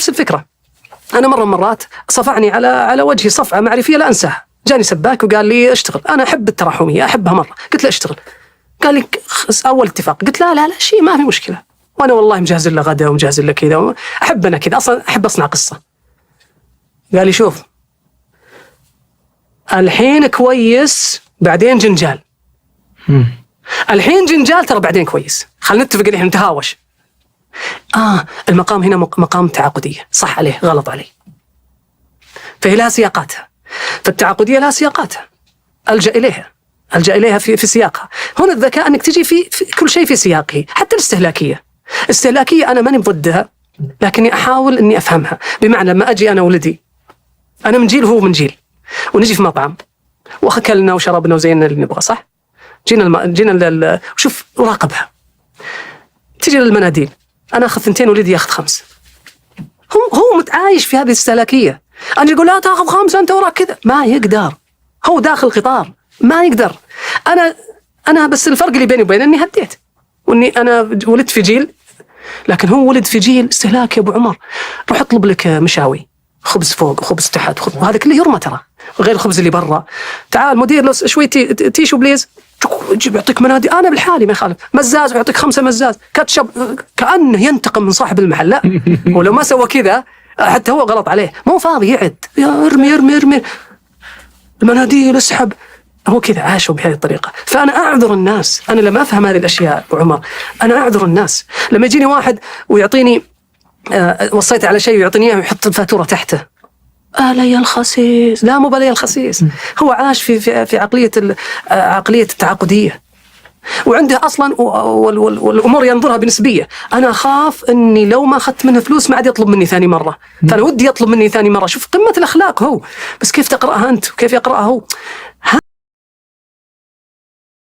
نفس الفكرة. أنا مرة من مرات صفعني على وجهي صفعة معرفية لا أنساها. جاني سباك وقال لي اشتغل، أنا أحب التراحمية أحبها مرة، قلت له اشتغل، قال لي أول اتفاق، قلت لا شيء ما في مشكلة، وأنا والله مجهز له غدا ومجهز له كذا، أحب أنا كذا أصلا أحب أصنع قصة. قال لي شوف الحين كويس بعدين جنجال، الحين جنجال ترى بعدين كويس، خلينا نتفق إن إحنا نتهاوش. المقام هنا مقام تعاقدية، صح عليه غلط عليه، فهي لها سياقاتها، فالتعاقدية لها سياقاتها ألجأ إليها في سياقها. هنا الذكاء أنك تجي في كل شيء في سياقه، حتى الاستهلاكية أنا ماني ضدها، لكني أحاول أني أفهمها. بمعنى لما أجي أنا ولدي، أنا من جيل وهو من جيل، ونجي في مطعم وأكلنا وشربنا وزينا اللي نبغى، صح؟ جينا وشوف راقبها، تجي للمناديل أنا أخذ 2 ولدي يأخذ 5. هو متعايش في هذه الاستهلاكية. أنا أقول لا تأخذ 5 أنت وراك كذا، ما يقدر، هو داخل القطار ما يقدر. أنا بس الفرق اللي بيني وبينه إني هديت، وإني أنا ولدت في جيل، لكن هو ولد في جيل استهلاكي يا أبو عمر. روح اطلب لك مشاوي، خبز فوق وخبز تحت، وهذا كله يرمى ترى، غير الخبز اللي برا. تعال مدير لو شوي تيشو بليز، يجيب يعطيك منادي، أنا بالحالي ما يخالف، مزاز ويعطيك 5 مزاز، كاتشب، كأنه ينتقم من صاحب المحل. لا ولو ما سوى كذا حتى هو غلط عليه، مو فاضي يعد، ارمي المناديل اسحب، هو كذا عاشوا بهذه الطريقة. فأنا أعذر الناس، أنا لما أفهم هذه الأشياء أبو عمر أنا أعذر الناس. لما يجيني واحد ويعطيني وصيت على شيء ويعطيني إياه ويحط الفاتورة تحته، لي الخسيس، لا مو بلي الخسيس، هو عاش في عقلية التعاقدية، وعنده أصلا والأمور ينظرها بنسبية. أنا أخاف أني لو ما أخذت منه فلوس ما عاد يطلب مني ثاني مرة، فأنا ودي يطلب مني ثاني مرة. شوف قمة الأخلاق هو، بس كيف تقرأها أنت وكيف يقرأها هو.